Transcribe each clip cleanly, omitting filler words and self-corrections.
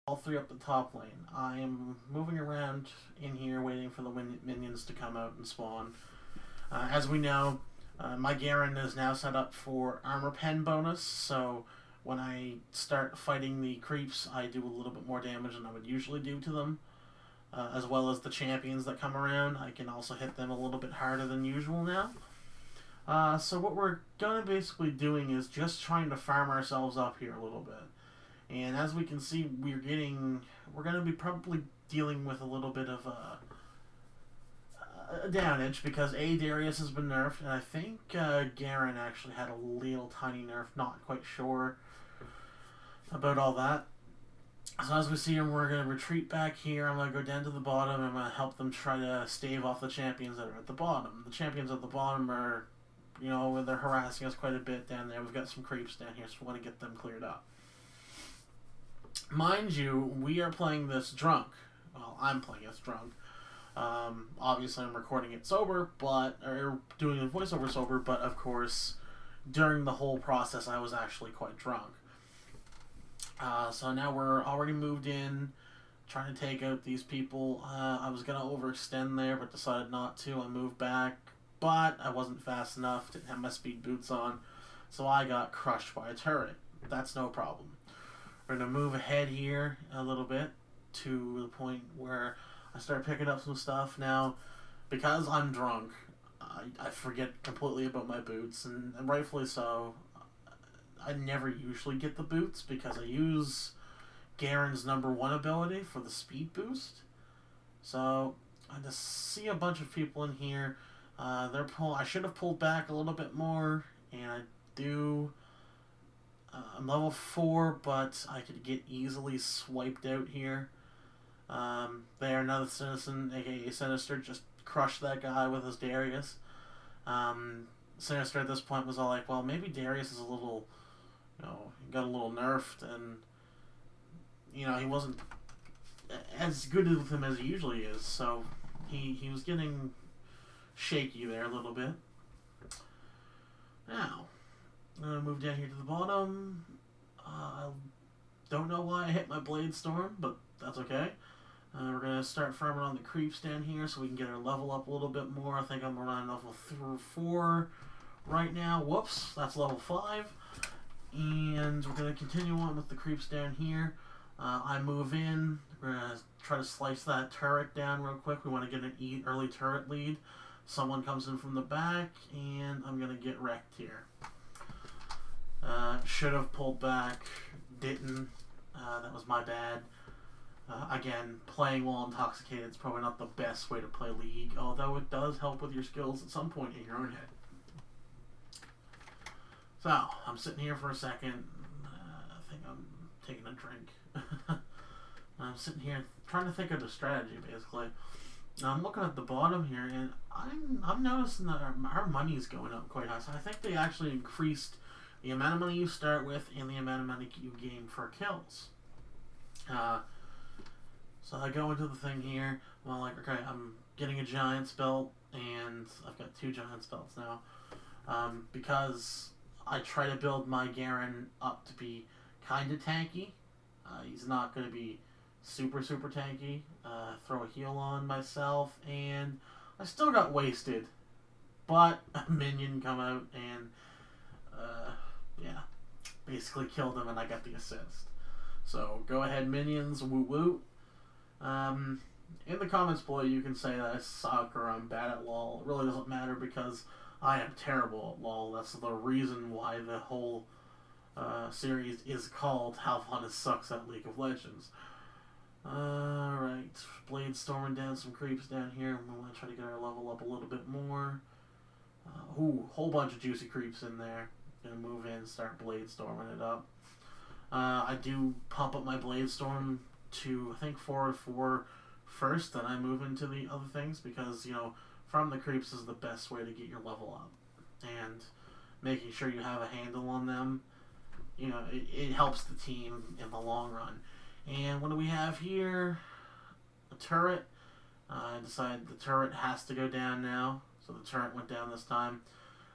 all three up the top lane. I am moving around in here waiting for the minions to come out and spawn. As we know, my Garen is now set up for armor pen bonus, so when I start fighting the creeps, I do a little bit more damage than I would usually do to them. As well as the champions that come around, I can also hit them a little bit harder than usual now. So what we're going to basically doing is just trying to farm ourselves up here a little bit. And as we can see, we're going to be probably dealing with a little bit of a downage because Darius has been nerfed, and I think Garen actually had a little tiny nerf, not quite sure about all that. So as we see him, we're going to retreat back here. I'm going to go down to the bottom, and I'm going to help them try to stave off the champions that are at the bottom. The champions at the bottom are, they're harassing us quite a bit down there. We've got some creeps down here, so we want to get them cleared up. Mind you, we are playing this drunk. Well, I'm playing this drunk. Obviously, I'm recording it sober, or doing a voiceover sober, but of course, during the whole process, I was actually quite drunk. So now we're already moved in, trying to take out these people. I was going to overextend there, but decided not to. I moved back, but I wasn't fast enough, didn't have my speed boots on, so I got crushed by a turret. That's no problem. We're going to move ahead here a little bit to the point where I start picking up some stuff. Now, because I'm drunk, I forget completely about my boots, and rightfully so. I never usually get the boots because I use Garen's #1 ability for the speed boost. So I just see a bunch of people in here. I should have pulled back a little bit more, and I do. I'm level 4, but I could get easily swiped out here. There, another citizen, aka Sinister, just crushed that guy with his Darius. Sinister at this point was all like, well, maybe Darius is a little, got a little nerfed, and, he wasn't as good with him as he usually is, so he was getting shaky there a little bit. Now, I'm going to move down here to the bottom. I don't know why I hit my Blade Storm, but that's okay. We're going to start farming on the creeps down here so we can get our level up a little bit more. I think I'm around level 4 right now. Whoops, that's level 5. And we're going to continue on with the creeps down here. I move in. We're going to try to slice that turret down real quick. We want to get an early turret lead. Someone comes in from the back, and I'm going to get wrecked here. Should have pulled back, didn't. That was my bad. Again, playing while intoxicated is probably not the best way to play League, although it does help with your skills at some point in your own head. So, I'm sitting here for a second. I think I'm taking a drink. I'm sitting here trying to think of the strategy, basically. Now, I'm looking at the bottom here, and I'm noticing that our money's going up quite high. So I think they actually increased the amount of money you start with and the amount of money you gain for kills. So I go into the thing here. Well, like, okay, I'm getting a Giant's belt, and I've got 2 Giant's belts now. Because I try to build my Garen up to be kind of tanky. He's not going to be super tanky. Throw a heal on myself, and I still got wasted. But a minion come out and, basically killed him, and I got the assist. So, go ahead, minions, woot woot. In the comments below, you can say that I suck or I'm bad at LoL. It really doesn't matter because I am terrible at LoL. That's the reason why the whole series is called Halvonis Sucks at League of Legends. Alright, Blade storming down some creeps down here. I'm going to try to get our level up a little bit more. Whole bunch of juicy creeps in there. Gonna move in, start Blade storming it up. I do pump up my Blade Storm to, I think, 4 first, then I move into the other things because, from the creeps is the best way to get your level up. And making sure you have a handle on them, it helps the team in the long run. And what do we have here? A turret. I decided the turret has to go down now, so the turret went down this time.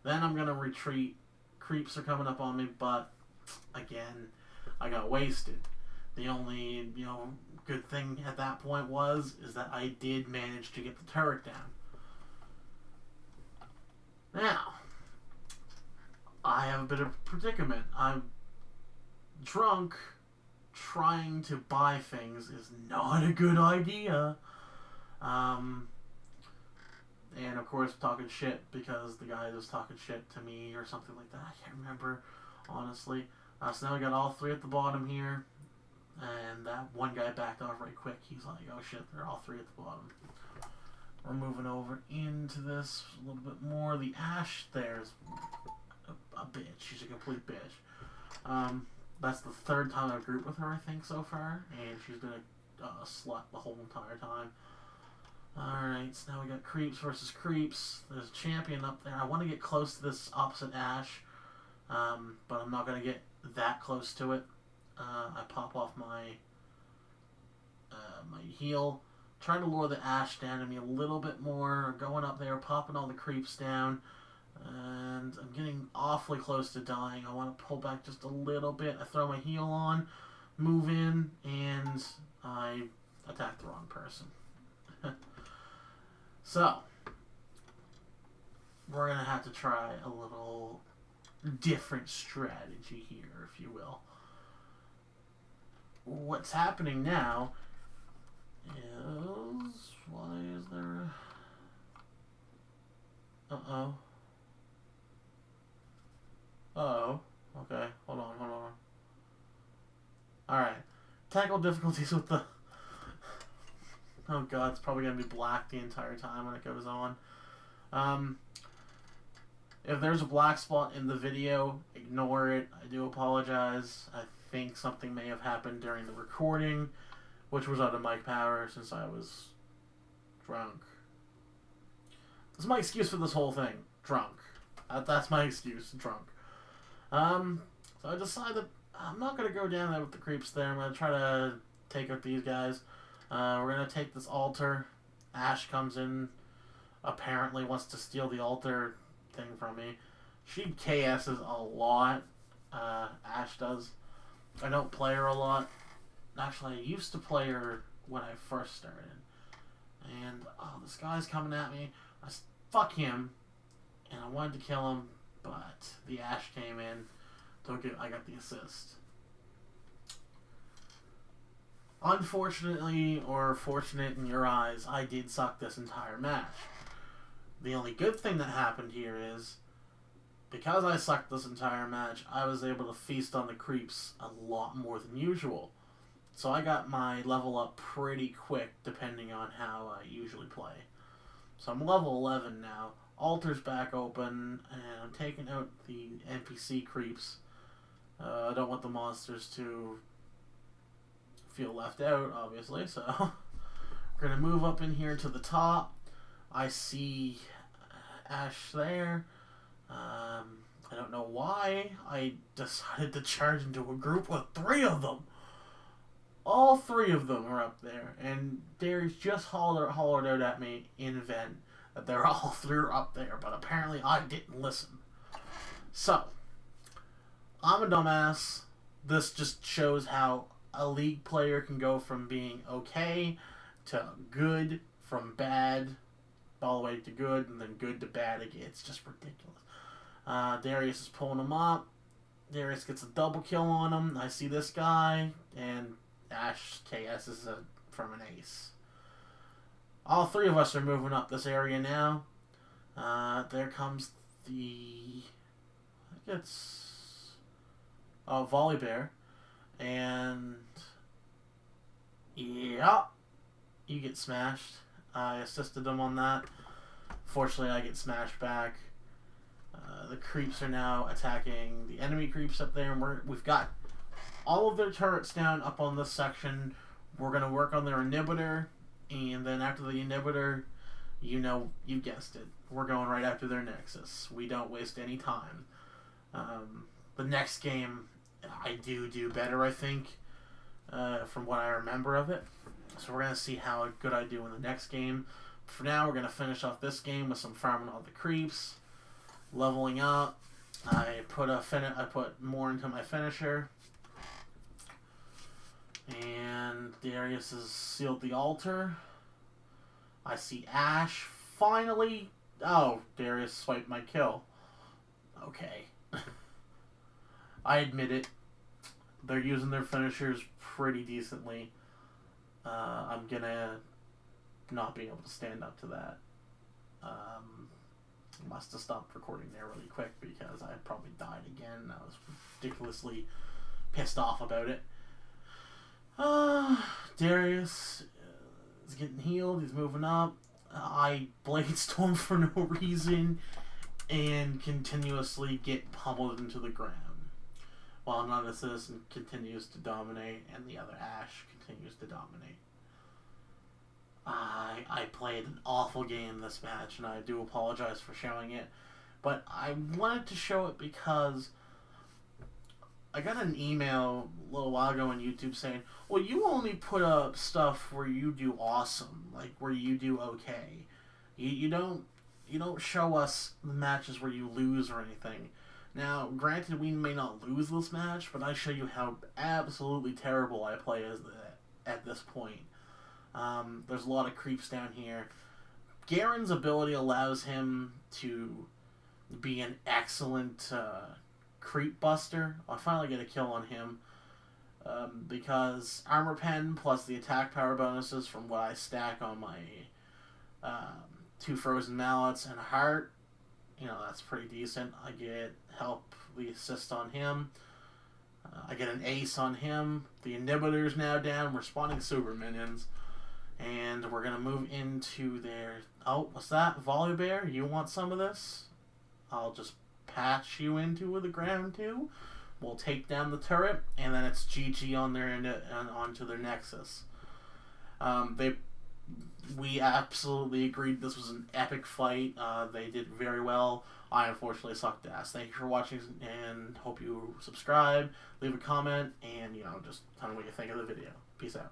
Then I'm going to retreat. Creeps are coming up on me, but again, I got wasted. The only, good thing at that point is that I did manage to get the turret down. Now, I have a bit of a predicament. I'm drunk. Trying to buy things is not a good idea. And of course talking shit because the guy was talking shit to me or something like that. I can't remember, honestly. So now we got all three at the bottom here. And that one guy backed off right quick. He's like, oh shit, they're all three at the bottom. We're moving over into this a little bit more. The Ashe there's a bitch. She's a complete bitch. That's the third time I've grouped with her, I think, so far. And she's been a slut the whole entire time. Alright, so now we got creeps versus creeps. There's a champion up there. I want to get close to this opposite Ashe. But I'm not going to get that close to it. I pop off my my heal. Trying to lure the Ashe down to me a little bit more. Going up there, popping all the creeps down. And I'm getting awfully close to dying. I want to pull back just a little bit. I throw my heal on, move in, and I attack the wrong person. So, we're going to have to try a little different strategy here, if you will. What's happening now is... Why is there... Uh-oh. Uh-oh. Okay, hold on. Alright. Technical difficulties with the... Oh god, it's probably going to be black the entire time when it goes on. If there's a black spot in the video, ignore it. I do apologize. I think something may have happened during the recording, which was out of mic power since I was drunk. That's my excuse for this whole thing. Drunk. That's my excuse. Drunk. So I decided I'm not going to go down there with the creeps there. I'm going to try to take out these guys. We're going to take this altar. Ashe comes in, apparently wants to steal the altar thing from me. She KS's a lot. Ashe does. I don't play her a lot. Actually, I used to play her when I first started. And, oh, this guy's coming at me. Fuck him. And I wanted to kill him, but the Ashe came in. I got the assist. Unfortunately, or fortunate in your eyes, I did suck this entire match. The only good thing that happened here is, because I sucked this entire match, I was able to feast on the creeps a lot more than usual. So I got my level up pretty quick, depending on how I usually play. So I'm level 11 now. Altar's back open, and I'm taking out the NPC creeps. I don't want the monsters to feel left out, obviously, so we're going to move up in here to the top. I see Ashe there. I don't know why I decided to charge into a group with 3 of them. All 3 of them are up there, and Darius just hollered out at me in Vent that they're all 3 up there, but apparently I didn't listen. So, I'm a dumbass. This just shows how a League player can go from being okay to good, from bad all the way to good, and then good to bad again. It's just ridiculous. Darius is pulling him up. Darius gets a double kill on him. I see this guy, and Ashe KS is from an ace. All 3 of us are moving up this area now. There comes the... I think it's... Oh, Volley Bear. And... yeah. You get smashed. I assisted him on that. Fortunately, I get smashed back. The creeps are now attacking the enemy creeps up there. And we've got all of their turrets down up on this section. We're going to work on their inhibitor. And then after the inhibitor, you guessed it. We're going right after their Nexus. We don't waste any time. The next game, I do better, I think, from what I remember of it. So we're going to see how good I do in the next game. For now, we're going to finish off this game with some farming all the creeps. Leveling up. I put more into my finisher. And Darius has sealed the altar. I see Ashe. Finally. Oh, Darius swiped my kill. Okay. I admit it. They're using their finishers pretty decently. I'm gonna not be able to stand up to that. Must have stopped recording there really quick because I probably died again. I was ridiculously pissed off about it. Darius is getting healed. He's moving up. I Blade Storm for no reason and continuously get pummeled into the ground. While non-assassin continues to dominate and the other Ashe continues to dominate. I played an awful game this match, and I do apologize for showing it. But I wanted to show it because I got an email a little while ago on YouTube saying, well, you only put up stuff where you do awesome, like where you do okay. You don't show us the matches where you lose or anything. Now, granted, we may not lose this match, but I show you how absolutely terrible I play at this point. There's a lot of creeps down here. Garen's ability allows him to be an excellent creep buster. I finally get a kill on him because Armor Pen plus the attack power bonuses from what I stack on my 2 Frozen Mallets and a Heart, that's pretty decent. I get help the assist on him. I get an ace on him. The inhibitor's now down. We're spawning super minions. And we're going to move into their... Oh, what's that? Volibear, you want some of this? I'll just patch you into the ground too. We'll take down the turret, and then it's GG on their end and onto their Nexus. We absolutely agreed this was an epic fight. They did very well. I unfortunately sucked ass. Thank you for watching, and hope you subscribe, leave a comment, and just tell me what you think of the video. Peace out.